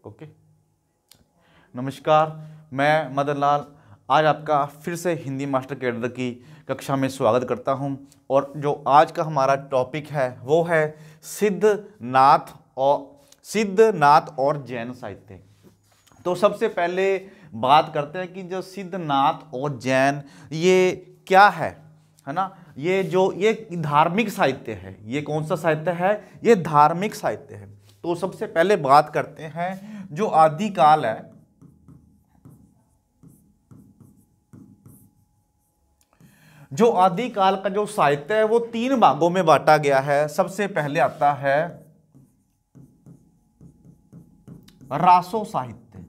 Okay, नमस्कार, मैं मदन लाल आज आपका फिर से हिंदी मास्टर कैडर की कक्षा में स्वागत करता हूं। और जो आज का हमारा टॉपिक है वो है सिद्धनाथ और जैन साहित्य। तो सबसे पहले बात करते हैं कि जो सिद्धनाथ और जैन ये क्या है ना। ये धार्मिक साहित्य है। ये कौन सा साहित्य है? ये धार्मिक साहित्य है। तो सबसे पहले बात करते हैं जो आदिकाल है, जो आदिकाल का जो साहित्य है वो 3 भागों में बांटा गया है। सबसे पहले आता है रासो साहित्य।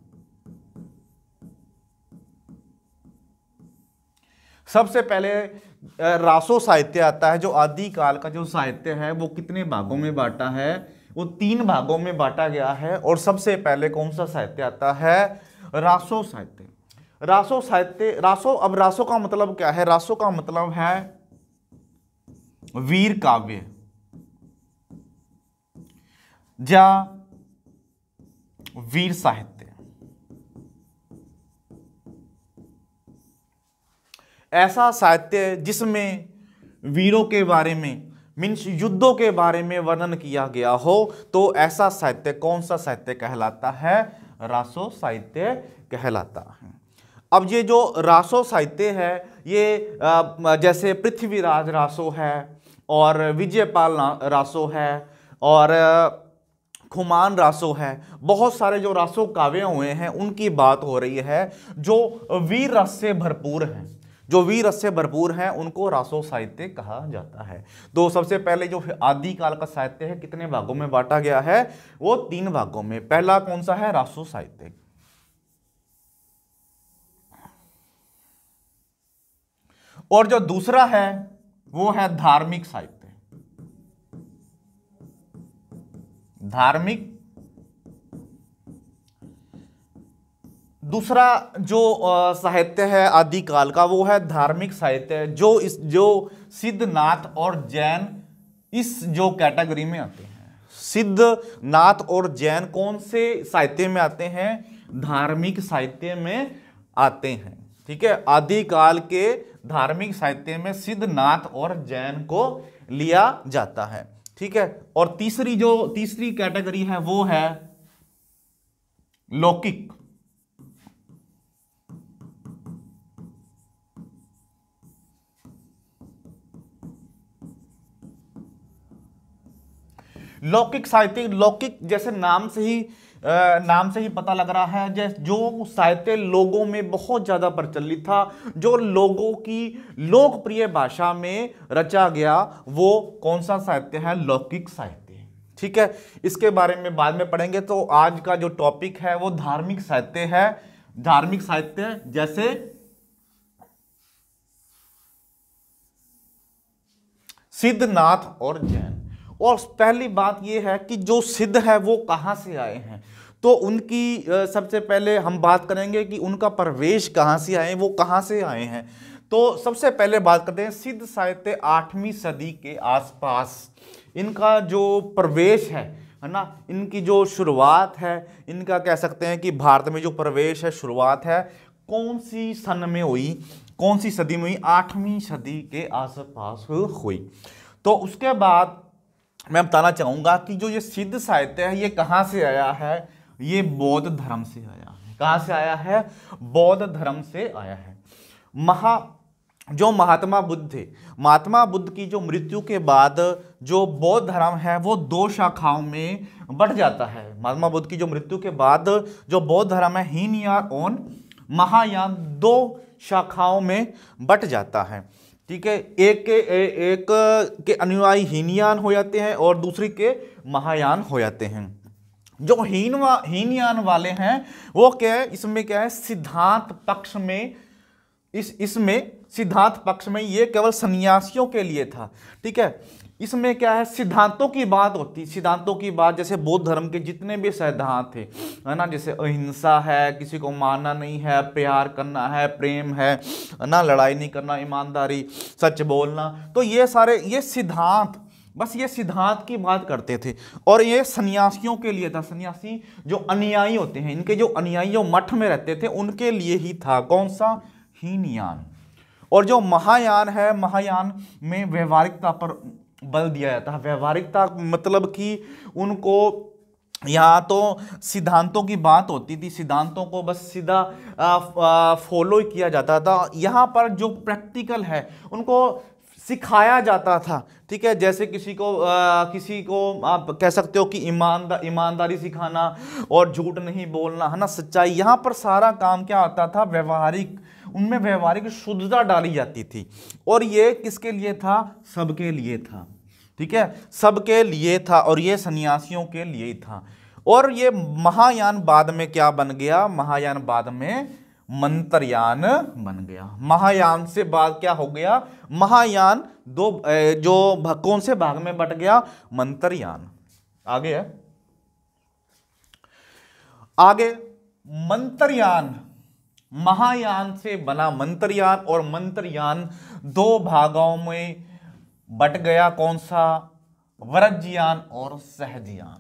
सबसे पहले रासो साहित्य आता है। जो आदिकाल का जो साहित्य है वो कितने भागों में बांटा है? वो 3 भागों में बांटा गया है। और सबसे पहले कौन सा साहित्य आता है? रासो साहित्य। रासो साहित्य, अब रासो का मतलब क्या है? रासो का मतलब है वीर काव्य या वीर साहित्य। ऐसा साहित्य जिसमें वीरों के बारे में, मीन्स युद्धों के बारे में वर्णन किया गया हो, तो ऐसा साहित्य कौन सा साहित्य कहलाता है? रासो साहित्य कहलाता है। अब ये जो रासो साहित्य है ये जैसे पृथ्वीराज रासो है और विजयपाल रासो है और खुमान रासो है, बहुत सारे जो रासो काव्य हुए हैं उनकी बात हो रही है। जो वीर रस से भरपूर हैं, जो वीर रस से भरपूर हैं उनको रासो साहित्य कहा जाता है। तो सबसे पहले जो आदिकाल का साहित्य है कितने भागों में बांटा गया है? वो 3 भागों में। पहला कौन सा है? रासो साहित्य। और जो दूसरा है वो है धार्मिक साहित्य। धार्मिक, दूसरा जो साहित्य है आदिकाल का वो है धार्मिक साहित्य, जो सिद्धनाथ और जैन इस जो कैटेगरी में आते हैं। सिद्धनाथ और जैन कौन से साहित्य में आते हैं? धार्मिक साहित्य में आते हैं। ठीक है, आदिकाल के धार्मिक साहित्य में सिद्धनाथ और जैन को लिया जाता है। ठीक है, और तीसरी कैटेगरी है वो है लौकिक। लौकिक साहित्य, लौकिक जैसे नाम से ही पता लग रहा है, जैसे जो साहित्य लोगों में बहुत ज्यादा प्रचलित था, जो लोगों की लोकप्रिय भाषा में रचा गया, वो कौन सा साहित्य है? लौकिक साहित्य। ठीक है, इसके बारे में बाद में पढ़ेंगे। तो आज का जो टॉपिक है वो धार्मिक साहित्य है। धार्मिक साहित्य जैसे सिद्धनाथ और जैन। और पहली बात यह है कि जो सिद्ध है वो कहां से आए हैं, तो उनकी सबसे पहले हम बात करेंगे कि उनका प्रवेश कहां से आए, वो कहां से आए हैं। तो सबसे पहले बात करते हैं सिद्ध साहित्य 8वीं सदी के आसपास इनका जो प्रवेश है ना, इनकी जो शुरुआत है, इनका कह सकते हैं कि भारत में जो प्रवेश है, शुरुआत है, कौन सी सन में हुई, कौन सी सदी में हुई? 8वीं सदी के आसपास हुई। तो उसके बाद मैं बताना चाहूंगा कि जो ये सिद्ध साहित्य है ये कहां से आया है? ये बौद्ध धर्म से आया है। कहां से आया है? बौद्ध धर्म से आया है। जो महात्मा बुद्ध थे, महात्मा बुद्ध की जो मृत्यु के बाद जो बौद्ध धर्म है वो 2 शाखाओं में बढ़ जाता है। महात्मा बुद्ध की जो मृत्यु के बाद जो बौद्ध धर्म है, हीनयान और महायान, 2 शाखाओं में बट जाता है। ठीक है, एक के अनुयायी हीनयान हो जाते हैं और दूसरे के महायान हो जाते हैं। जो हीनयान वाले हैं वो क्या है? इसमें क्या है? सिद्धांत पक्ष में, इसमें सिद्धांत पक्ष में ये केवल सन्यासियों के लिए था। ठीक है, इसमें क्या है? सिद्धांतों की बात होती, सिद्धांतों की बात, जैसे बौद्ध धर्म के जितने भी सिद्धांत थे, है ना, जैसे अहिंसा है, किसी को मारना नहीं है, प्यार करना है, प्रेम है ना, लड़ाई नहीं करना, ईमानदारी, सच बोलना, तो ये सारे ये सिद्धांत बस ये सिद्धांत की बात करते थे। और ये सन्यासियों के लिए था, सन्यासी जो अनुयायी होते हैं, इनके जो अनुयायी जो मठ में रहते थे उनके लिए ही था। कौन सा? हीनयान। और जो महायान है, महायान में व्यवहारिकता पर बल दिया जाता है। व्यवहारिकता मतलब कि उनको यहाँ तो सिद्धांतों की बात होती थी, सिद्धांतों को बस सीधा फॉलो किया जाता था। यहाँ पर जो प्रैक्टिकल है उनको सिखाया जाता था, ठीक है। जैसे किसी को आप कह सकते हो कि ईमानदारी सिखाना और झूठ नहीं बोलना, है ना, सच्चाई। यहाँ पर सारा काम क्या होता था? व्यवहारिक, उनमें व्यवहारिक शुद्धता डाली जाती थी। और ये किसके लिए था? सबके लिए था, ठीक है, सबके लिए था। और ये सन्यासियों के लिए ही था। और ये महायान बाद में क्या बन गया? महायान बाद में मंत्रयान बन गया। महायान से बाद क्या हो गया? महायान कौन से भाग में बट गया? मंत्रयान। आगे है, आगे मंत्रयान, महायान से बना मंत्रयान। और मंत्रयान दो भागों में बट गया। कौन सा? व्रजयान और सहजयान।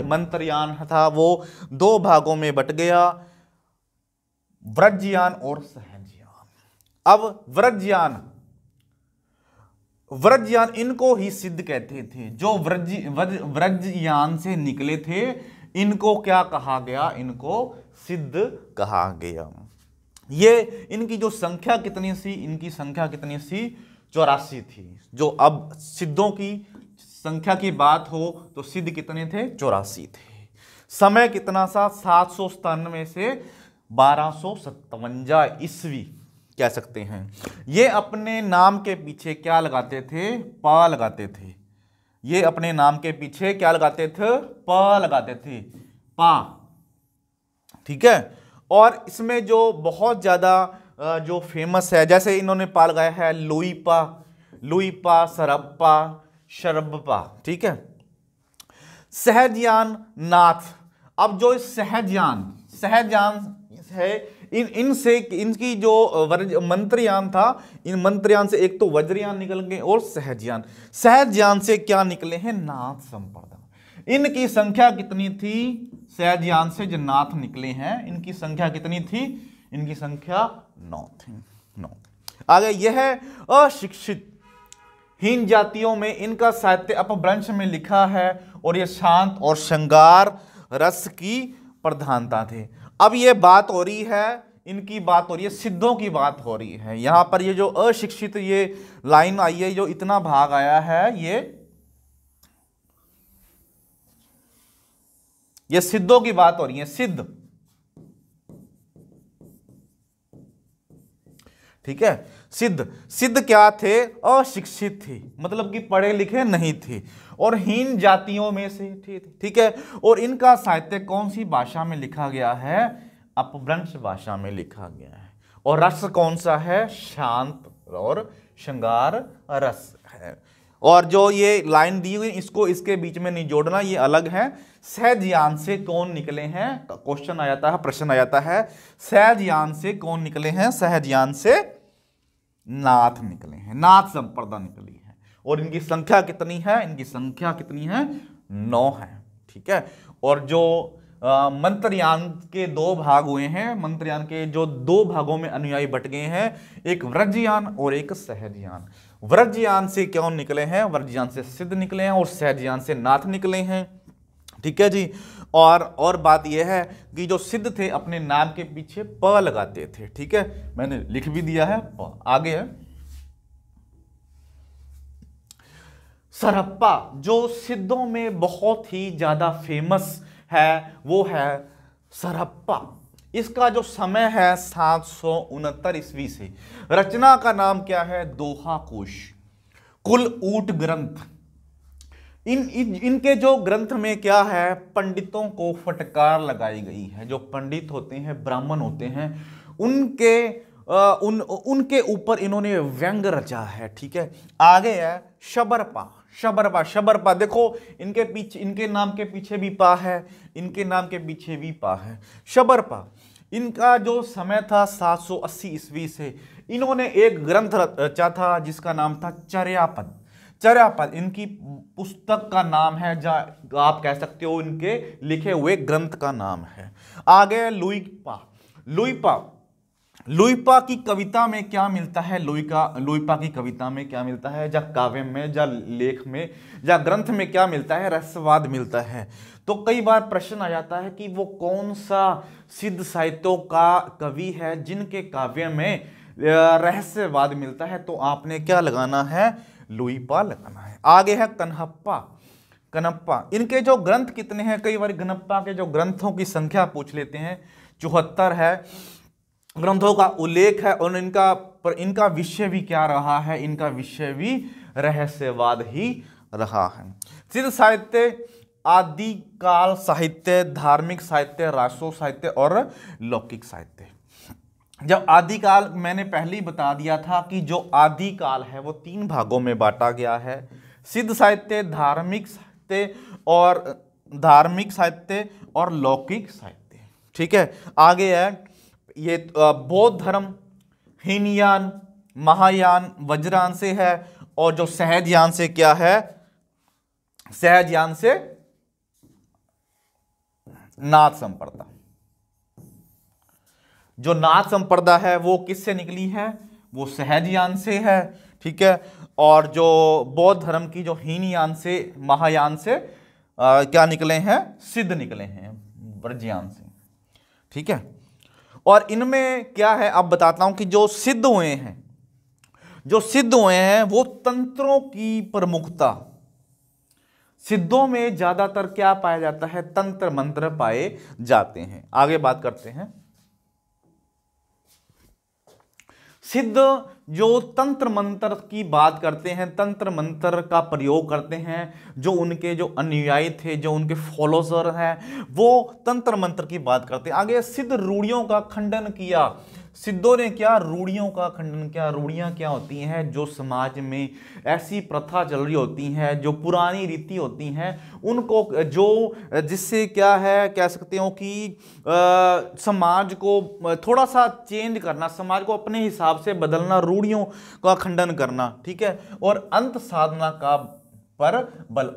मंत्रयान था वो दो भागों में बट गया, व्रजयान और सहजयान। अब व्रजयान इनको ही सिद्ध कहते थे। जो व्रजयान से निकले थे इनको क्या कहा गया? इनको सिद्ध कहा गया। ये इनकी जो संख्या कितनी सी? इनकी संख्या कितनी सी? 84 थी। जो अब सिद्धों की संख्या की बात हो तो सिद्ध कितने थे? 84 थे। समय कितना सा? 797 से 1257 ईस्वी कह सकते हैं। ये अपने नाम के पीछे क्या लगाते थे? पा लगाते थे। ये अपने नाम के पीछे क्या लगाते थे? पा लगाते थे, पा, ठीक है। और इसमें जो बहुत ज्यादा जो फेमस है, जैसे इन्होंने पा लगाया है लुईपा, सरप्पा, शरब्बा, ठीक है। सहजयान नाथ। अब जो सहजयान है, इनसे इनकी जो मंत्रयान था, इन मंत्रयान से एक तो वज्रयान निकल गए और सहजयान से क्या निकले हैं? नाथ संप्रदाय। इनकी संख्या कितनी थी? सहजयान से जो नाथ निकले हैं इनकी संख्या कितनी थी? इनकी संख्या 9 थी। 9। आगे यह है अशिक्षित हीन जातियों में इनका साहित्य अपभ्रंश में लिखा है। और यह शांत और श्रृंगार रस की प्रधानता थे। अब ये बात हो रही है, इनकी बात हो रही है, सिद्धों की बात हो रही है। यहां पर ये जो अशिक्षित ये लाइन आई है, जो इतना भाग आया है, ये सिद्धों की बात हो रही है। ठीक है। सिद्ध क्या थे? अशिक्षित थे, मतलब कि पढ़े लिखे नहीं थे और हीन जातियों में से थे, ठीक है। और इनका साहित्य कौन सी भाषा में लिखा गया है? अपभ्रंश भाषा में लिखा गया है। और रस कौन सा है? शांत और श्रृंगार रस है। और जो ये लाइन दी हुई इसको इसके बीच में नहीं जोड़ना, ये अलग है। सहजयान से कौन निकले हैं? क्वेश्चन आ जाता है, प्रश्न आ जाता है। सहजयान से कौन निकले हैं? सहजयान से नाथ निकले हैं, नाथ संप्रदा निकली है। और इनकी संख्या कितनी है? इनकी संख्या कितनी है? 9 है, ठीक है। और जो मंत्रयान के 2 भाग हुए हैं, मंत्रयान के जो 2 भागों में अनुयायी बट गए हैं, एक व्रजयान और एक सहजयान। व्रजयान से कौन निकले हैं? व्रजयान से सिद्ध निकले हैं और सहजयान से नाथ निकले हैं, ठीक है जी। और बात यह है कि जो सिद्ध थे अपने नाम के पीछे प लगाते थे, ठीक है, मैंने लिख भी दिया है। आगे है सरप्पा, जो सिद्धों में बहुत ही ज्यादा फेमस है, वो है सरप्पा। इसका जो समय है 769 ईस्वी से। रचना का नाम क्या है? दोहा कोश, कुल ऊट ग्रंथ। इनके जो ग्रंथ में क्या है? पंडितों को फटकार लगाई गई है। जो पंडित होते हैं, ब्राह्मण होते हैं, उनके ऊपर इन्होंने व्यंग रचा है, ठीक है। आगे है शबरपा। देखो इनके पीछे, इनके नाम के पीछे भी पा है, इनके नाम के पीछे भी पा है। शबरपा, इनका जो समय था 780 ईस्वी से। इन्होंने एक ग्रंथ रचा था जिसका नाम था चर्यापद। चर्यापद इनकी पुस्तक का नाम है, आप कह सकते हो इनके लिखे हुए ग्रंथ का नाम है। आगे लुइपा। लुइपा लुइपा की कविता में क्या मिलता है? लुइपा की कविता में क्या मिलता है? या काव्य में, या लेख में, या ग्रंथ में क्या मिलता है? रहस्यवाद मिलता है। तो कई बार प्रश्न आ जाता है कि वो कौन सा सिद्ध साहित्यों का कवि है जिनके काव्य में रहस्यवाद मिलता है? तो आपने क्या लगाना है? लुइपा लगाना है। आगे है कनहप्पा। कनप्पा, इनके जो ग्रंथ कितने हैं? कई बार गणप्पा के जो ग्रंथों की संख्या पूछ लेते हैं, 74 है ग्रंथों का उल्लेख है। और इनका विषय भी क्या रहा है? इनका विषय भी रहस्यवाद ही रहा है। सिद्ध साहित्य, आदिकाल साहित्य, धार्मिक साहित्य, राष्ट्रीय साहित्य और लौकिक साहित्य। जब आदिकाल, मैंने पहले ही बता दिया था कि जो आदिकाल है वो 3 भागों में बांटा गया है। सिद्ध साहित्य, धार्मिक साहित्य और लौकिक साहित्य। ठीक है। आगे है ये बौद्ध धर्म, हीनयान, महायान, वज्रयान से है। और जो सहजयान से क्या है? सहजयान से नाथ संप्रदा। जो नाथ संप्रदा है वो किससे निकली है? वो सहजयान से है। ठीक है। और जो बौद्ध धर्म की जो हीनयान से, महायान से क्या निकले हैं? सिद्ध निकले हैं, वज्रयान से। ठीक है। और इनमें क्या है अब बताता हूं कि जो सिद्ध हुए हैं वो तंत्रों की प्रमुखता। सिद्धों में ज्यादातर क्या पाया जाता है? तंत्र मंत्र पाए जाते हैं। आगे बात करते हैं। सिद्ध जो तंत्र मंत्र की बात करते हैं, तंत्र मंत्र का प्रयोग करते हैं, जो उनके जो अनुयायी थे, जो उनके फॉलोअर हैं, वो तंत्र मंत्र की बात करते हैं। आगे सिद्ध रूढ़ियों का खंडन किया। सिद्धों ने क्या? रूढ़ियों का खंडन किया। रूढ़ियां क्या होती हैं? जो समाज में ऐसी प्रथा चल रही होती हैं, जो पुरानी रीति होती हैं, उनको जिससे क्या है, कह सकते हो कि समाज को थोड़ा सा चेंज करना, समाज को अपने हिसाब से बदलना, रूढ़ियों का खंडन करना। ठीक है। और अंत साधना का पर बल,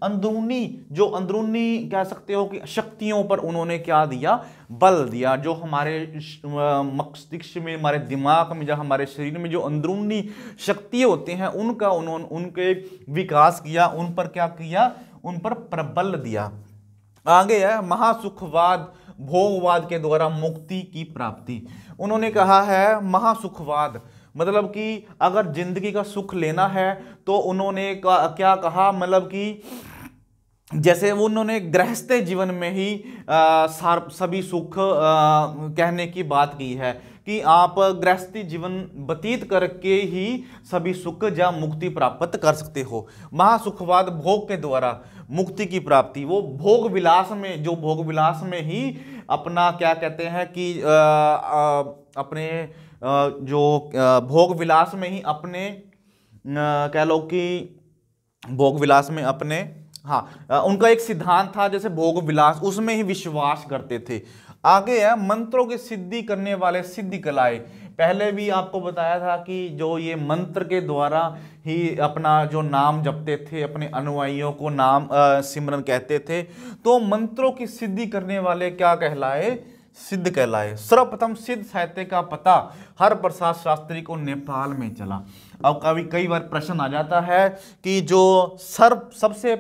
अंदरूनी कह सकते हो कि शक्तियों पर उन्होंने क्या दिया? बल दिया। जो हमारे मस्तिष्क में, हमारे दिमाग में, जो हमारे शरीर में जो अंदरूनी शक्ति होती हैं, उनके विकास किया, उन पर क्या किया? उन पर प्रबल दिया। आगे है महासुखवाद, भोगवाद के द्वारा मुक्ति की प्राप्ति। उन्होंने कहा है महासुखवाद, मतलब कि अगर जिंदगी का सुख लेना है तो उन्होंने क्या कहा? मतलब कि जैसे उन्होंने गृहस्थ जीवन में ही सभी सुख कहने की बात की है कि आप गृहस्थी जीवन व्यतीत करके ही सभी सुख या मुक्ति प्राप्त कर सकते हो। महासुखवाद, भोग के द्वारा मुक्ति की प्राप्ति। वो भोग विलास में ही अपना क्या कहते हैं कि अपने जो भोग विलास में ही अपने कह लो कि भोग विलास में अपने, हाँ, उनका एक सिद्धांत था जैसे भोग विलास, उसमें ही विश्वास करते थे। आगे है मंत्रों की सिद्धि करने वाले सिद्धि कलाएं। पहले भी आपको बताया था कि जो ये मंत्र के द्वारा ही अपना जो नाम जपते थे, अपने अनुयायियों को नाम सिमरन कहते थे, तो मंत्रों की सिद्धि करने वाले क्या कहलाए? सिद्ध कहलाए। सर्वप्रथम सिद्ध साहित्य का पता हरप्रसाद शास्त्री को नेपाल में चला। अब कई बार प्रश्न आ जाता है कि जो सबसे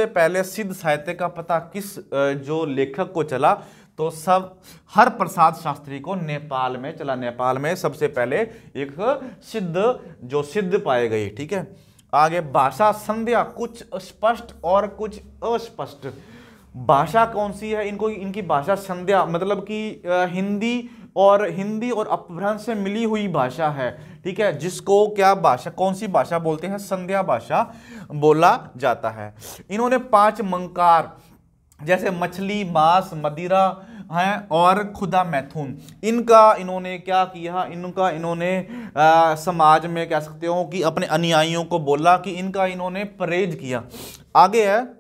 पहले सिद्ध साहित्य का पता किस जो लेखक को चला? तो सब हरप्रसाद शास्त्री को नेपाल में चला। नेपाल में सबसे पहले एक सिद्ध पाए गए। ठीक है। आगे भाषा संध्या, कुछ स्पष्ट और कुछ अस्पष्ट। भाषा कौन सी है? इनकी भाषा संध्या, मतलब कि हिंदी और अपभ्रंश से मिली हुई भाषा है। ठीक है। जिसको क्या भाषा, कौन सी भाषा बोलते हैं? संध्या भाषा बोला जाता है। इन्होंने 5 मंकार जैसे मछली, मांस, मदिरा है और खुदा मैथुन, इन्होंने क्या किया? इन्होंने समाज में कह सकते हो कि अपने अनुयायियों को बोला कि इन्होंने परहेज किया। आगे है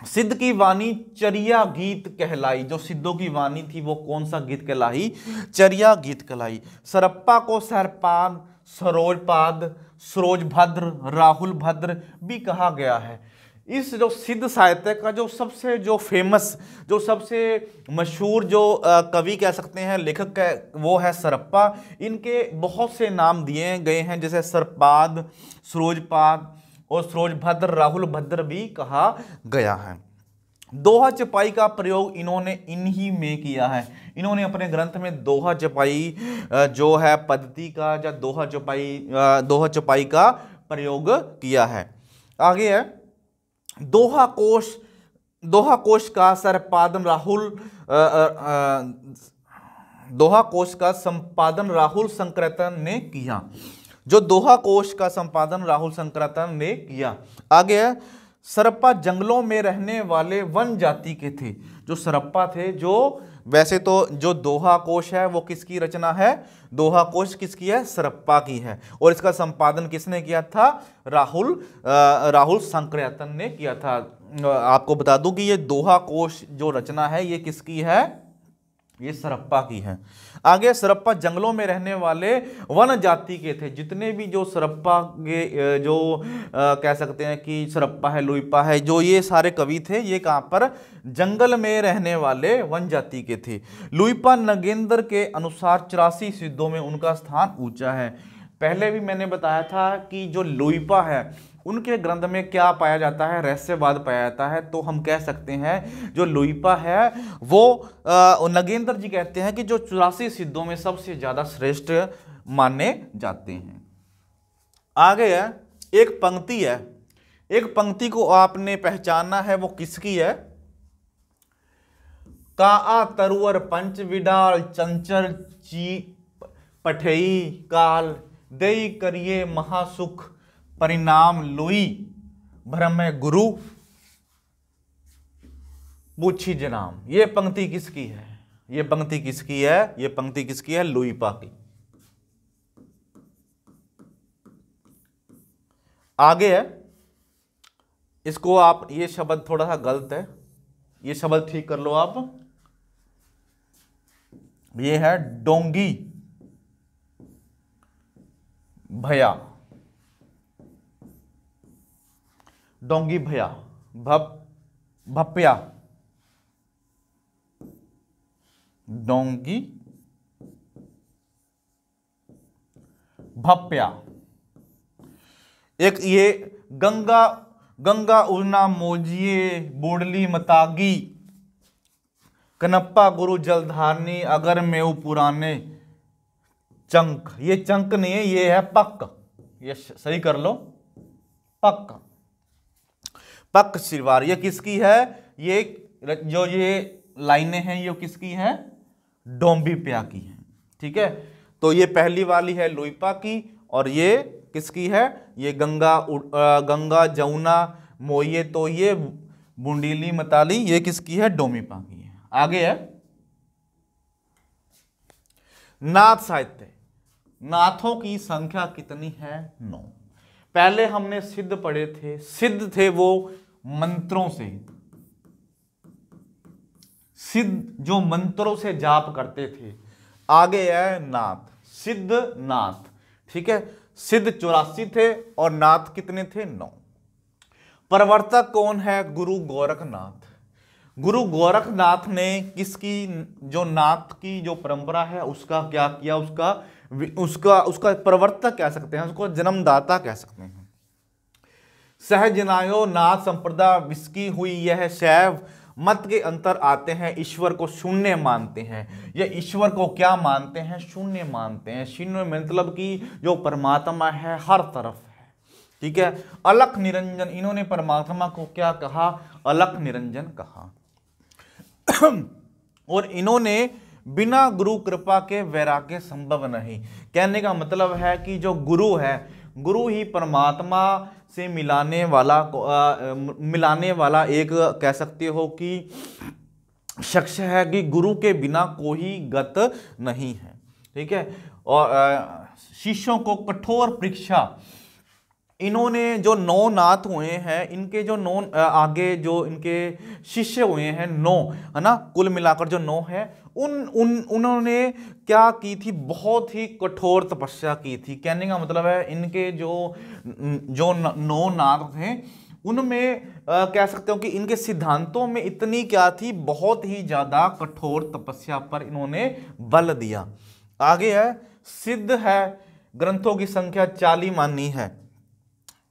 सिद्ध की वाणी चर्या गीत कहलाई। जो सिद्धों की वाणी थी वो कौन सा गीत कहलाई? चर्या गीत कहलाई। सरप्पा को सरपान, सरोजपाद, सरोजभद्र, राहुल भद्र भी कहा गया है। इस जो सिद्ध साहित्य का जो सबसे जो फेमस, जो सबसे मशहूर जो कवि कह सकते हैं, लेखक वो है सरप्पा। इनके बहुत से नाम दिए गए हैं, जैसे सरपाद, सरोजपाद और सरोजभद्र, राहुल भद्र भी कहा गया है। दोहा चपाई का प्रयोग इन्होंने इन्हीं में किया है। इन्होंने अपने ग्रंथ में दोहा चपाई जो है पद्धति का या दोहा चपाई का प्रयोग किया है। आगे है दोहा कोश का संपादन राहुल संक्रतन ने किया। जो दोहा कोश का संपादन राहुल संक्रतन ने किया। आगे है सरप्पा जंगलों में रहने वाले वन जाति के थे। जो सरप्पा थे, जो वैसे तो जो दोहा कोश है वो किसकी रचना है? दोहा कोश किसकी है? सरप्पा की है। और इसका संपादन किसने किया था? राहुल संक्रतन ने किया था। आपको बता दूं कि ये दोहा कोश जो रचना है ये किसकी है? ये सरप्पा की है। आगे सरप्पा जंगलों में रहने वाले वन जाति के थे। जितने भी जो सरप्पा के जो कह सकते हैं कि सरप्पा है, लुइपा है, जो ये सारे कवि थे, ये कहाँ पर? जंगल में रहने वाले वन जाति के थे। लुइपा नगेंद्र के अनुसार 84 सिद्धों में उनका स्थान ऊंचा है। पहले भी मैंने बताया था कि जो लुइपा है उनके ग्रंथ में क्या पाया जाता है? रहस्यवाद पाया जाता है। तो हम कह सकते हैं जो लुइपा है वो नगेंद्र जी कहते हैं कि जो 84 सिद्धों में सबसे ज्यादा श्रेष्ठ माने जाते हैं। आगे है एक पंक्ति है। एक पंक्ति को आपने पहचानना है, वो किसकी है? का तरुवर पंच विडाल चंचल ची पठई काल दई करिए महासुख परिणाम लोई भ्रम गुरु पूछी जनाम। ये पंक्ति किसकी है? ये पंक्ति किसकी है? ये पंक्ति किसकी है? लुइपा की। आगे है, इसको आप, ये शब्द थोड़ा सा गलत है, ये शब्द ठीक कर लो आप। ये है डोंगी भया, डोंगी भया, भप्या, डोंगी भप्या। एक ये गंगा उड़ना मोजिए बोडली मतागी कनप्पा गुरु जलधारनी अगर मेऊ पुराने चंक। ये चंक नहीं है, ये है पक। ये सही कर लो, पक, पक सिरवार। ये किसकी है? ये जो ये लाइनें हैं ये किसकी है? डोंबी प्या की है। ठीक है, तो ये पहली वाली है लुइपा की, और ये किसकी है? ये गंगा जमुना मोये, तो ये बुंडीली मताली, ये किसकी है? डोमीपा की है। आगे है नाथ साहित्य। नाथों की संख्या कितनी है? 9। पहले हमने सिद्ध पढ़े थे। सिद्ध थे वो मंत्रों से, सिद्ध जो मंत्रों से जाप करते थे। आगे है नाथ, सिद्ध नाथ। ठीक है, सिद्ध 84 थे और नाथ कितने थे? 9। प्रवर्तक कौन है? गुरु गोरखनाथ। गुरु गोरखनाथ ने किसकी, जो नाथ की जो परंपरा है उसका क्या किया? उसका प्रवर्तक कह सकते हैं, उसको जन्मदाता कह सकते हैं। सहजनायो नाथ संप्रदा विस्की हुई यह शैव मत के अंतर आते हैं, ईश्वर को शून्य मानते हैं। ये ईश्वर को क्या मानते हैं? शून्य मानते हैं। शून्य मतलब कि जो परमात्मा है हर तरफ है। ठीक है, अलख निरंजन, इन्होंने परमात्मा को क्या कहा? अलख निरंजन कहा। और इन्होंने बिना गुरु कृपा के वैराग्य संभव नहीं। कहने का मतलब है कि जो गुरु है, गुरु ही परमात्मा से मिलाने वाला एक कह सकते हो कि शख्स है, कि गुरु के बिना कोई गत नहीं है। ठीक है, और शिष्यों को कठोर परीक्षा इन्होंने जो 9 नाथ हुए हैं, इनके जो 9 आगे जो इनके शिष्य हुए हैं 9, है ना, कुल मिलाकर जो 9 है, उन्होंने क्या की थी, बहुत ही कठोर तपस्या की थी। कहने का मतलब है इनके जो 9 नाथ थे उनमें कह सकते हो कि इनके सिद्धांतों में इतनी क्या थी, बहुत ही ज्यादा कठोर तपस्या पर इन्होंने बल दिया। आगे है, सिद्ध है ग्रंथों की संख्या 40 मानी है,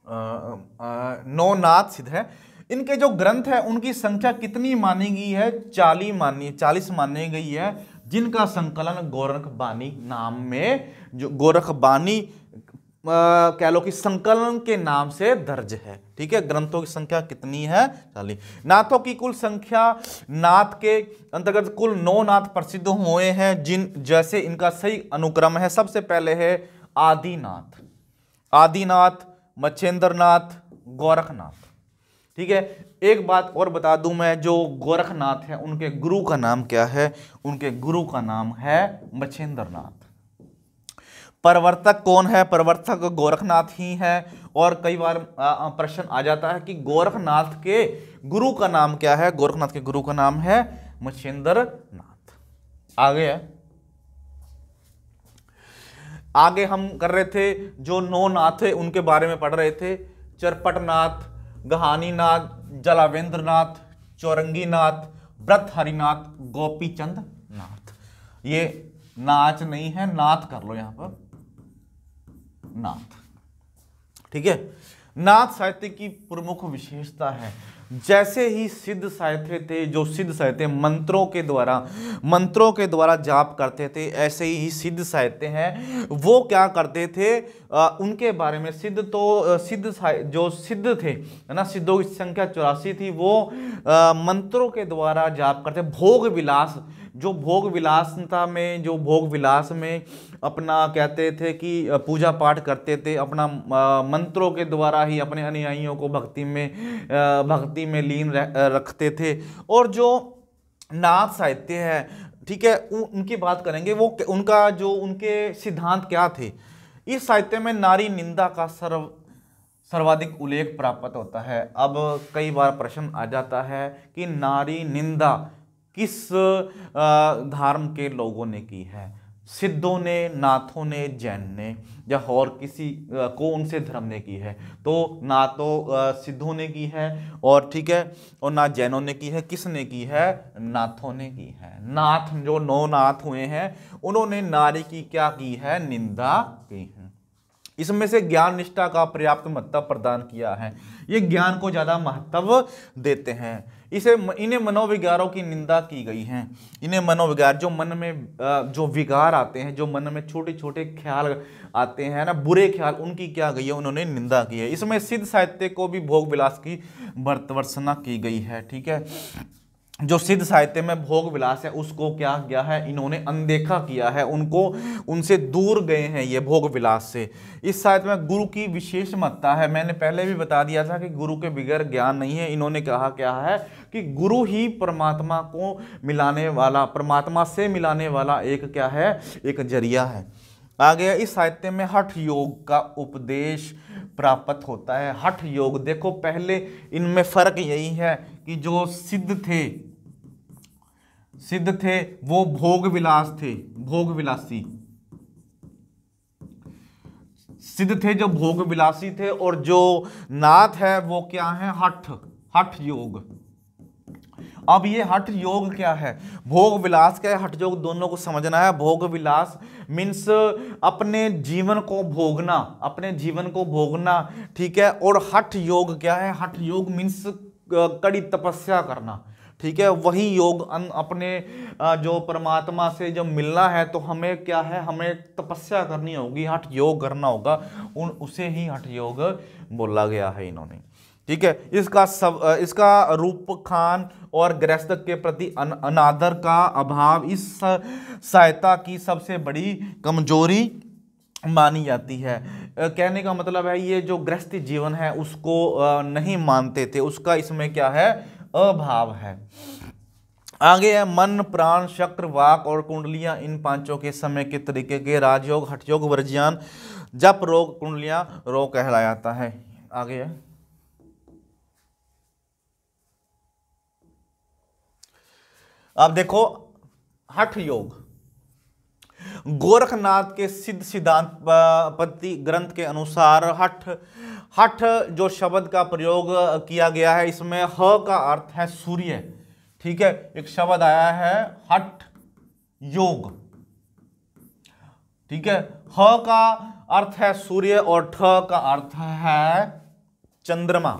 9 नाथ सिद्ध है। इनके जो ग्रंथ है उनकी संख्या कितनी मानी गई है, 40 मानी गई है, जिनका संकलन गोरख बानी नाम में, जो गोरख बानी कह लो कि संकलन के नाम से दर्ज है। ठीक है, ग्रंथों की संख्या कितनी है, 40। नाथों की कुल संख्या, नाथ के अंतर्गत कुल 9 नाथ प्रसिद्ध हुए हैं, जिन जैसे इनका सही अनुक्रम है। सबसे पहले है आदिनाथ, आदिनाथ, मच्छेंद्रनाथ, गोरखनाथ। ठीक है, एक बात और बता दूं मैं, जो गोरखनाथ है उनके गुरु का नाम क्या है, उनके गुरु का नाम है मच्छेंद्रनाथ। प्रवर्तक कौन है, प्रवर्तक गोरखनाथ ही है। और कई बार प्रश्न आ जाता है कि गोरखनाथ के गुरु का नाम क्या है, गोरखनाथ के गुरु का नाम है मच्छेंद्रनाथ। आगे है, आगे हम कर रहे थे जो 9 नाथ थे उनके बारे में पढ़ रहे थे। चरपटनाथ, गहानीनाथ, जलावेंद्रनाथ, चौरंगीनाथ, व्रतहरिनाथ, गोपीचंद नाथ। ये नाच नहीं है, नाथ कर लो यहां पर, नाथ। ठीक है, नाथ साहित्य की प्रमुख विशेषता है, जैसे ही सिद्ध साहित्य थे, जो सिद्ध साहित्य मंत्रों के द्वारा जाप करते थे, ऐसे ही सिद्ध साहित्य हैं वो क्या करते थे, उनके बारे में जो सिद्ध थे, है ना, सिद्धों की संख्या 84 थी, वो मंत्रों के द्वारा जाप करते, भोग विलास में अपना कहते थे कि पूजा पाठ करते थे, अपना मंत्रों के द्वारा ही अपने अनुयायियों को भक्ति में लीन रखते थे। और जो नाथ साहित्य है, ठीक है, उनकी बात करेंगे, वो उनके सिद्धांत क्या थे। इस साहित्य में नारी निंदा का सर्वाधिक उल्लेख प्राप्त होता है। अब कई बार प्रश्न आ जाता है कि नारी निंदा किस धर्म के लोगों ने की है, सिद्धों ने, नाथों ने, जैन ने, या और किसी कौन से धर्म ने की है। तो ना तो सिद्धों ने की है, और ठीक है, और ना जैनों ने की है, किसने की है, नाथों ने की है। नाथ, जो 9 नाथ हुए हैं, उन्होंने नारी की क्या की है, निंदा की है। इसमें से ज्ञान निष्ठा का पर्याप्त महत्व प्रदान किया है, ये ज्ञान को ज्यादा महत्व देते हैं। इन्हें मनोविकारों की निंदा की गई है। इन्हें मनोविकार, जो मन में जो विकार आते हैं, जो मन में छोटे छोटे ख्याल आते हैं ना, बुरे ख्याल, उनकी क्या गई है, उन्होंने निंदा की है। इसमें सिद्ध साहित्य को भी भोग विलास की वर्णना की गई है। ठीक है, जो सिद्ध साहित्य में भोग विलास है उसको क्या किया है, इन्होंने अनदेखा किया है, उनसे दूर गए हैं ये भोग विलास से। इस साहित्य में गुरु की विशेष महत्ता है। मैंने पहले भी बता दिया था कि गुरु के बगैर ज्ञान नहीं है। इन्होंने कहा क्या है कि गुरु ही परमात्मा को मिलाने वाला, परमात्मा से मिलाने वाला एक क्या है, एक जरिया है। आगे इस साहित्य में हठ योग का उपदेश प्राप्त होता है। हठ योग, देखो पहले इनमें फर्क यही है कि जो सिद्ध थे वो भोग विलास थे, भोग विलासी सिद्ध थे, जो भोग विलासी थे, और जो नाथ है वो क्या है, हठ योग। अब ये हठ योग क्या है, भोग विलास क्या है, हठ योग, दोनों को समझना है। भोग विलास मीन्स अपने जीवन को भोगना, ठीक है। और हठ योग क्या है, हठ योग मीन्स कड़ी तपस्या करना, ठीक है। वही योग अपने जो परमात्मा से जब मिलना है तो हमें क्या है, हमें तपस्या करनी होगी, हठ योग करना होगा, उसे ही हठ योग बोला गया है इन्होंने। ठीक है, इसका रूप खान और गृहस्थ के प्रति अनादर का अभाव इस सहायता की सबसे बड़ी कमजोरी मानी जाती है। कहने का मतलब है ये जो गृहस्थी जीवन है उसको नहीं मानते थे, उसका इसमें क्या है, अभाव है। आगे है मन, प्राण, चक्र, वाक और कुंडलियां इन पांचों के समय के तरीके के राजयोग, हठयोग, वर्ज्यान जप रोग कुंडलियां रोग कहलाया जाता है। आगे है, अब देखो हठ योग। गोरखनाथ के सिद्ध सिद्धांत पद्धति ग्रंथ के अनुसार हठ हठ जो शब्द का प्रयोग किया गया है, इसमें ह का अर्थ है सूर्य। ठीक है, एक शब्द आया है हठ योग। ठीक है, ह का अर्थ है सूर्य और ठ का अर्थ है चंद्रमा।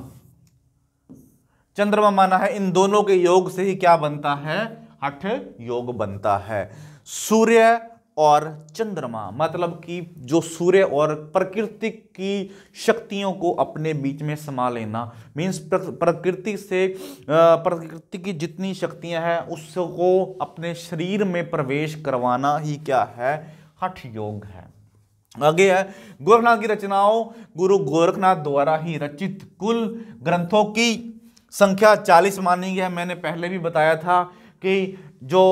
चंद्रमा माना है, इन दोनों के योग से ही क्या बनता है, हठ योग बनता है। सूर्य और चंद्रमा मतलब कि जो सूर्य और प्रकृति की शक्तियों को अपने बीच में समा लेना, मीन्स प्रकृति से प्रकृति की जितनी शक्तियां हैं उसको अपने शरीर में प्रवेश करवाना ही क्या है, हठ योग है। आगे है, गोरखनाथ की रचनाओं गुरु गोरखनाथ द्वारा ही रचित कुल ग्रंथों की संख्या 40 मानी गई है। मैंने पहले भी बताया था कि जो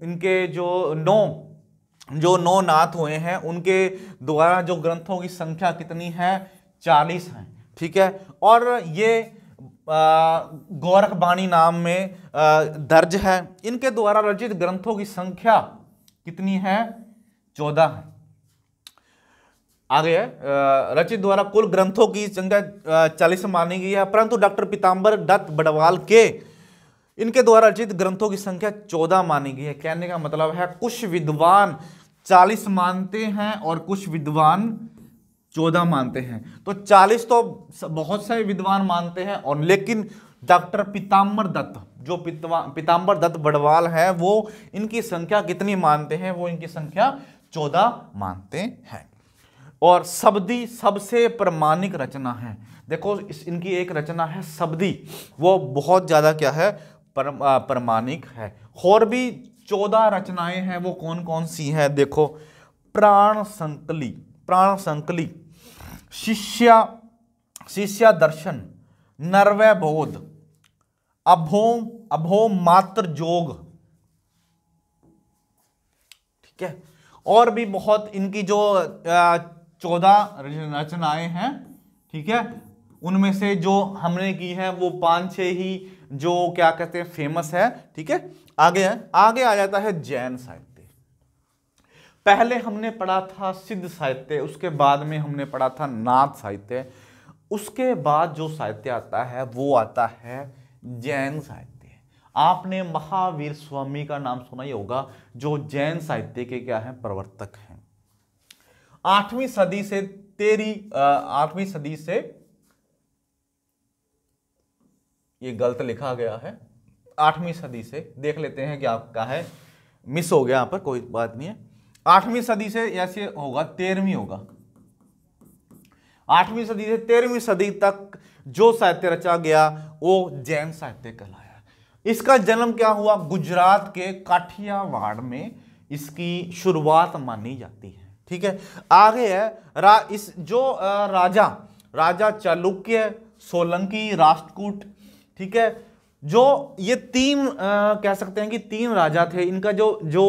इनके जो नौ नाथ हुए हैं उनके द्वारा जो ग्रंथों की संख्या कितनी है, 40 है। ठीक है, और ये गोरखबाणी नाम में दर्ज है। इनके द्वारा रचित ग्रंथों की संख्या कितनी है, 14 है। आगे है, रचित द्वारा कुल ग्रंथों की संख्या 40 मानी गई है, परंतु डॉक्टर पीताम्बर दत्त बड़वाल के इनके द्वारा रचित ग्रंथों की संख्या 14 मानी गई है। कहने का मतलब है कुछ विद्वान 40 मानते हैं और कुछ विद्वान 14 मानते हैं। तो 40 तो बहुत सारे विद्वान मानते हैं, और लेकिन डॉक्टर पीताम्बर दत्त जो पीताम्बर दत्त बड़वाल है वो इनकी संख्या कितनी मानते हैं, वो इनकी संख्या 14 मानते हैं। और शब्दी सबसे प्रमाणिक रचना है। देखो इनकी एक रचना है शब्दी, वो बहुत ज्यादा क्या है, प्रमाणिक है। और भी 14 रचनाएं हैं, वो कौन कौन सी हैं, देखो प्राण संकली, शिष्या दर्शन, नरवै बोध, अभोम मात्र जोग। ठीक है, और भी बहुत इनकी जो 14 रचनाएं हैं। ठीक है, उनमें से जो हमने की है वो 5-6 ही जो क्या कहते हैं फेमस है। ठीक है, आगे आ जाता है जैन साहित्य। पहले हमने पढ़ा था सिद्ध साहित्य, उसके बाद में हमने पढ़ा था नाथ साहित्य, उसके बाद जो साहित्य आता है वो आता है जैन साहित्य। आपने महावीर स्वामी का नाम सुना ही होगा, जो जैन साहित्य के क्या है, प्रवर्तक हैं। 8वीं सदी से ये गलत लिखा गया है, 8वीं सदी से देख लेते हैं कि आपका है, मिस हो गया यहाँ पर, कोई बात नहीं है। 8वीं सदी से ऐसे होगा, 13वीं होगा। 8वीं सदी से 13वीं सदी तक जो साहित्य रचा गया वो जैन साहित्य कहलाया। इसका जन्म क्या हुआ, गुजरात के काठियावाड़ में इसकी शुरुआत मानी जाती है। ठीक है, आगे है इस जो राजा चालुक्य, सोलंकी, राष्ट्रकूट। ठीक है, जो ये 3 कह सकते हैं कि 3 राजा थे। इनका जो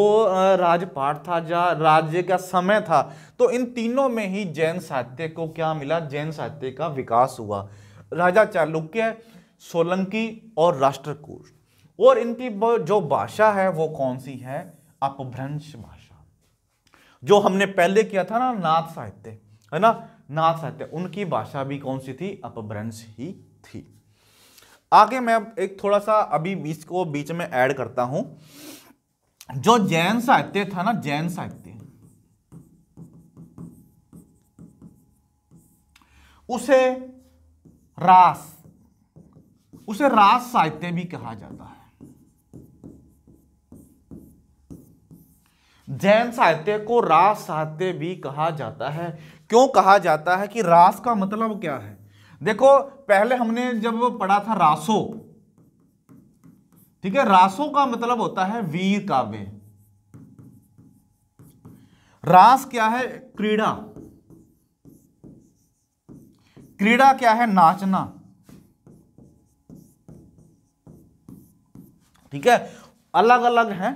राजपाट था, जो राज्य का समय था, तो इन तीनों में ही जैन साहित्य को क्या मिला, जैन साहित्य का विकास हुआ। राजा चालुक्य, सोलंकी और राष्ट्रकूट। और इनकी जो भाषा है वो कौन सी है, अपभ्रंश भाषा। जो हमने पहले किया था ना नाथ साहित्य, है ना, नाथ साहित्य, उनकी भाषा भी कौन सी थी, अपभ्रंश ही थी। आगे मैं एक थोड़ा सा अभी इसको बीच में ऐड करता हूं। जो जैन साहित्य था ना, जैन साहित्य, उसे रास साहित्य भी कहा जाता है। जैन साहित्य को रास साहित्य भी कहा जाता है। क्यों कहा जाता है, कि रास का मतलब क्या है। देखो पहले हमने जब पढ़ा था रासो, ठीक है, रासो का मतलब होता है वीर काव्य। रास क्या है, क्रीड़ा। क्रीड़ा क्या है, नाचना। ठीक है, अलग अलग है।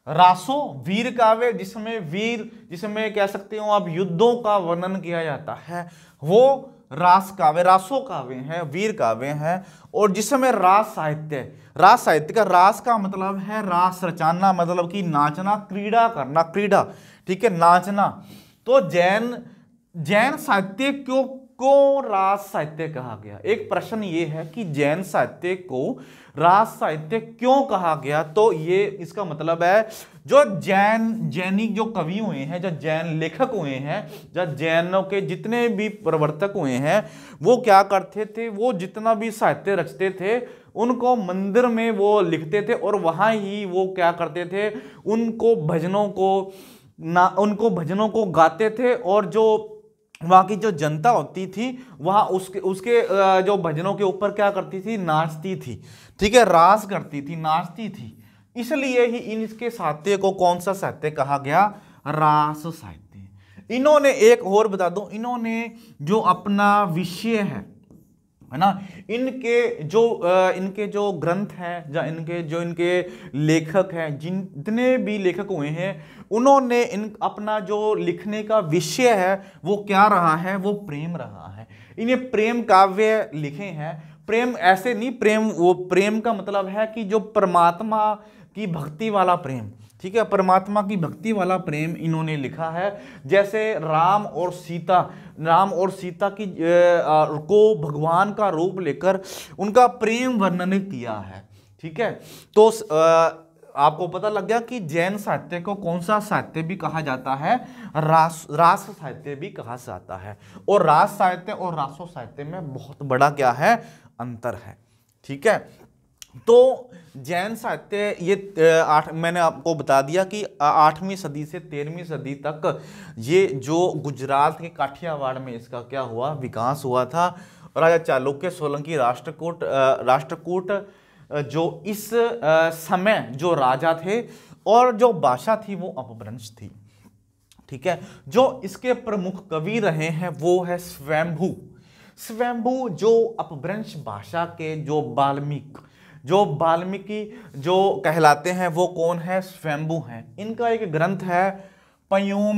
रासो वीर काव्य, जिसमें कह सकते हो आप युद्धों का वर्णन किया जाता है, वो रास काव्य, रासो काव्य है, वीर काव्य है। और जिसमें रास साहित्य का रास का मतलब है रास रचाना, मतलब कि नाचना, क्रीड़ा करना, क्रीड़ा, ठीक है, नाचना। तो जैन साहित्य को रास साहित्य कहा गया। एक प्रश्न ये है कि जैन साहित्य को रास साहित्य क्यों कहा गया? तो ये इसका मतलब है जो जैनिक जो कवि हुए हैं, जो जैन लेखक हुए हैं, जो जैनों के जितने भी प्रवर्तक हुए हैं, वो क्या करते थे, वो जितना भी साहित्य रचते थे उनको मंदिर में वो लिखते थे और वहां ही वो क्या करते थे, उनको भजनों को गाते थे। और जो वहां की जो जनता होती थी वहां उसके जो भजनों के ऊपर क्या करती थी, नाचती थी, ठीक है, रास करती थी, नाचती थी। इसलिए ही इनके साहित्य को कौन सा साहित्य कहा गया? रास साहित्य। इन्होंने एक और बता दूं, इन्होंने जो अपना विषय है ना, इनके जो ग्रंथ हैं, जो इनके लेखक हैं, जितने भी लेखक हुए हैं, उन्होंने अपना जो लिखने का विषय है वो क्या रहा है? वो प्रेम रहा है। इन्हें प्रेम काव्य लिखे हैं। प्रेम ऐसे नहीं, प्रेम का मतलब है कि जो परमात्मा की भक्ति वाला प्रेम, ठीक है, परमात्मा की भक्ति वाला प्रेम इन्होंने लिखा है। जैसे राम और सीता की को भगवान का रूप लेकर उनका प्रेम वर्णन किया है, ठीक है। तो आपको पता लग गया कि जैन साहित्य को कौन सा साहित्य भी कहा जाता है? रास साहित्य भी कहा जाता है। और रास साहित्य और रासो साहित्य में बहुत बड़ा क्या है? अंतर है, ठीक है। तो जैन साहित्य ये मैंने आपको बता दिया कि 8वीं सदी से 13वीं सदी तक ये जो गुजरात के काठियावाड़ में इसका क्या हुआ? विकास हुआ था। राजा चालुक्य सोलंकी राष्ट्रकूट जो इस समय जो राजा थे और जो भाषा थी वो अपभ्रंश थी, ठीक है। जो इसके प्रमुख कवि रहे हैं वो है स्वयंभू। जो अपभ्रंश भाषा के जो वाल्मीकि जो कहलाते हैं वो कौन है? स्वयंभू हैं। इनका एक ग्रंथ है पय्यूम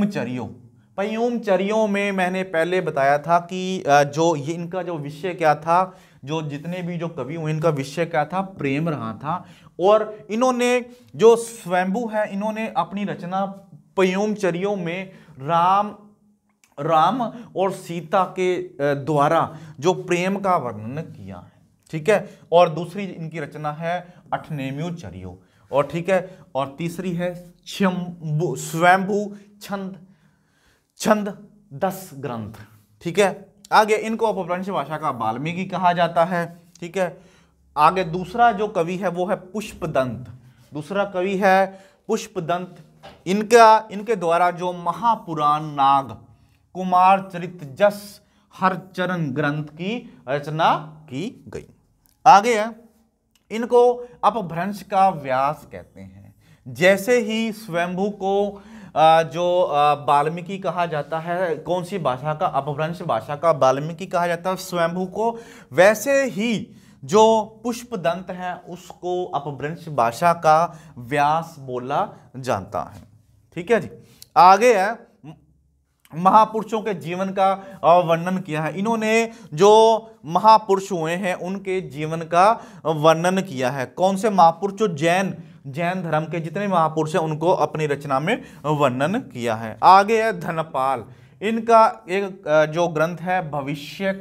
में मैंने पहले बताया था कि जो ये इनका जो विषय क्या था, जो जितने भी जो कवि हुए इनका विषय क्या था? प्रेम रहा था। और इन्होंने जो स्वयंभू है, इन्होंने अपनी रचना पय्यूम में राम और सीता के द्वारा जो प्रेम का वर्णन किया है, ठीक है। और दूसरी इनकी रचना है अठनेम्यू, और ठीक है, और तीसरी है स्वयंभू छंद 10 ग्रंथ, ठीक है। आगे इनको अपभ्रंश भाषा का वाल्मीकि कहा जाता है, ठीक है। आगे दूसरा जो कवि है वो है पुष्पदंत। इनके द्वारा जो महापुराण नाग कुमार चरित जस हरचरण ग्रंथ की रचना की गई। आगे है, इनको अपभ्रंश का व्यास कहते हैं। जैसे ही स्वयंभू को जो वाल्मीकि कहा जाता है, कौन सी भाषा का? अपभ्रंश भाषा का वाल्मीकि कहा जाता है स्वयंभू को, वैसे ही जो पुष्पदंत है उसको अपभ्रंश भाषा का व्यास बोला जाता है, ठीक है जी। आगे है, महापुरुषों के जीवन का वर्णन किया है। इन्होंने जो महापुरुष हुए हैं उनके जीवन का वर्णन किया है। कौन से महापुरुष? जो जैन धर्म के जितने महापुरुष हैं उनको अपनी रचना में वर्णन किया है। आगे है धनपाल। इनका एक जो ग्रंथ है भविष्यत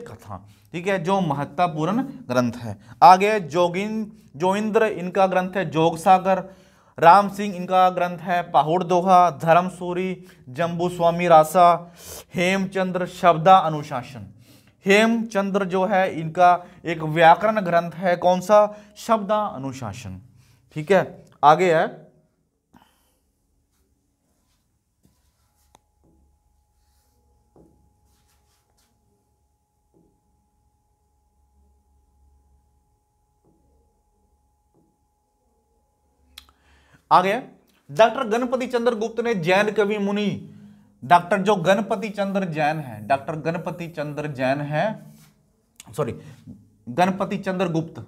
कथा, ठीक है, जो महत्वपूर्ण ग्रंथ है। आगे जोगिंद्र, इनका ग्रंथ है जोग सागर। राम सिंह, इनका ग्रंथ है पाहुड़ दोहा। धर्मसूरी, जम्बू स्वामी रासा। हेमचंद्र, शब्दा अनुशासन। हेमचंद्र जो है इनका एक व्याकरण ग्रंथ है, कौन सा? शब्दा अनुशासन, ठीक है। आगे है डॉक्टर गणपति चंद्र गुप्त ने जैन कवि मुनि, गणपति चंद्र गुप्त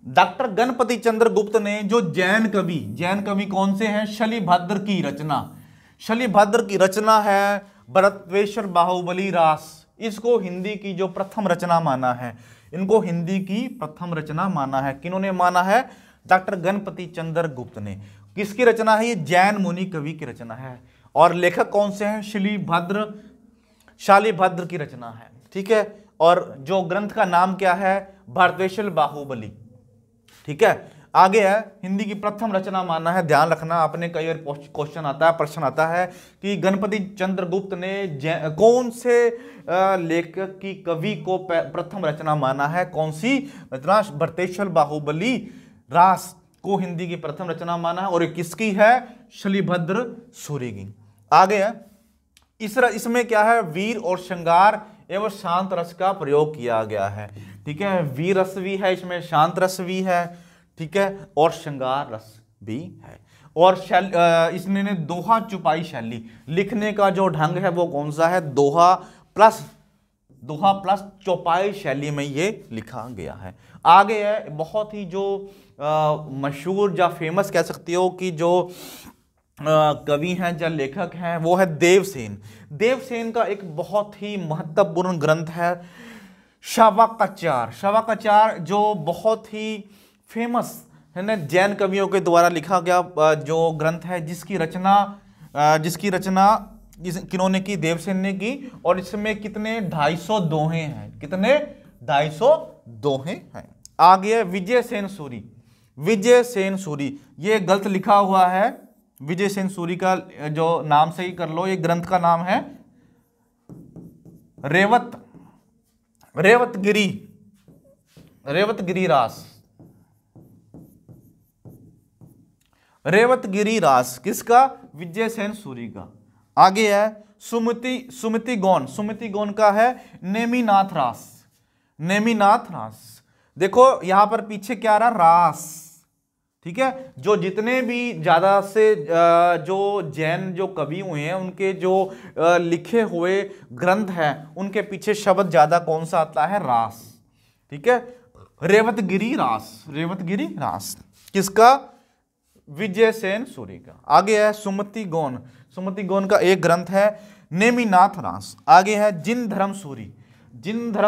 डॉक्टर गणपति चंद्र गुप्त ने जो जैन कवि कौन से हैं, शलिभद्र की रचना, शलिभद्र की रचना है भरतवेश्वर बाहुबली रास, इसको हिंदी की जो प्रथम रचना माना है, इनको हिंदी की प्रथम रचना माना है। किन्होंने माना है? डॉक्टर गणपति चंद्र गुप्त ने। किसकी रचना है ये? जैन मुनि कवि की रचना है। और लेखक कौन से हैं? शालिभद्र की रचना है। ठीक है। और जो ग्रंथ का नाम क्या है? भरतवेश्वर बाहुबली। ठीक है। आगे है, हिंदी की प्रथम रचना माना है। ध्यान रखना, आपने कई बार क्वेश्चन आता है, प्रश्न आता है कि गणपति चंद्र गुप्त ने कौन से लेखक की कवि को प्रथम रचना माना है? कौन सी रचना? भरतेश्वर बाहुबली रास को हिंदी की प्रथम रचना माना है। और किसकी है? शलिभद्र सूरी की। आगे है, इसमें क्या है? वीर और श्रृंगार एवं शांत रस का प्रयोग किया गया है। ठीक है। वीर रस भी है इसमें, शांत रस भी है, ठीक है, और श्रृंगार रस भी है। और इसने दोहा चुपाई शैली, लिखने का जो ढंग है वो कौन सा है? दोहा प्लस चौपाई शैली में ये लिखा गया है। आगे है, बहुत ही जो मशहूर या फेमस कह सकते हो कि जो कवि हैं या लेखक हैं, वो है देवसेन। देवसेन का एक बहुत ही महत्वपूर्ण ग्रंथ है शावकाचार। शावकाचार जो बहुत ही फेमस है ना, जैन कवियों के द्वारा लिखा गया जो ग्रंथ है, जिसकी रचना किन्होंने की? देवसेन ने की। और इसमें कितने? 250 दोहे हैं। कितने? 250 दोहे हैं। आगे है विजयसेन सूरी। विजयसेन सूरी, ये गलत लिखा हुआ है। विजयसेन सूरी का जो नाम सही कर लो, ये ग्रंथ का नाम है रेवतगिरी रास। किसका? विजयसेन सूरी का। आगे है सुमति गौन का है नेमिनाथ रास। देखो यहां पर पीछे क्या रहा? रास। ठीक है। जो जितने भी ज्यादा से जो जैन जो कवि हुए हैं, उनके जो लिखे हुए ग्रंथ हैं, उनके पीछे शब्द ज्यादा कौन सा आता है? रास। ठीक है। रेवतगिरी रास किसका? विजयसेन सूरी का। आगे है सुमति गौन का एक ग्रंथ है नेमिनाथ रास। आगे है जिन धर्म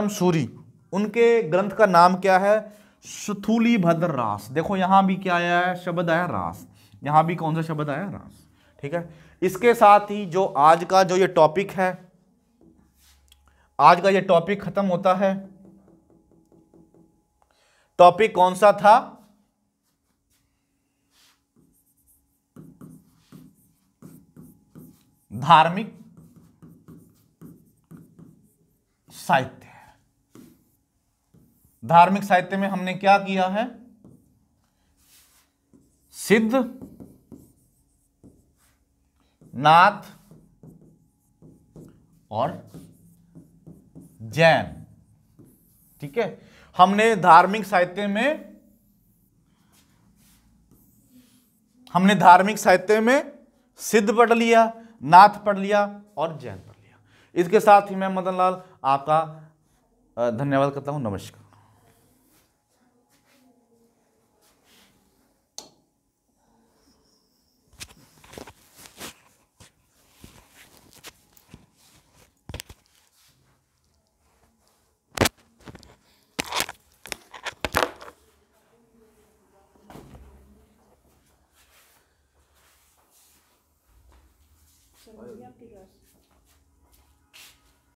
सूरी, उनके ग्रंथ का नाम क्या है? स्थूलीभद्र रास। देखो यहां भी क्या आया है? शब्द आया रास। यहां भी कौन सा शब्द आया? रास। ठीक है। इसके साथ ही जो आज का जो ये टॉपिक है, आज का ये टॉपिक खत्म होता है। टॉपिक कौन सा था? धार्मिक साहित्य। धार्मिक साहित्य में हमने क्या किया है? सिद्ध, नाथ और जैन। ठीक है। हमने धार्मिक साहित्य में सिद्ध पढ़ लिया, नाथ पढ़ लिया और जैन पढ़ लिया। इसके साथ ही मैं मदन लाल आपका धन्यवाद करता हूं। नमस्कार। चलो आपकी क्लास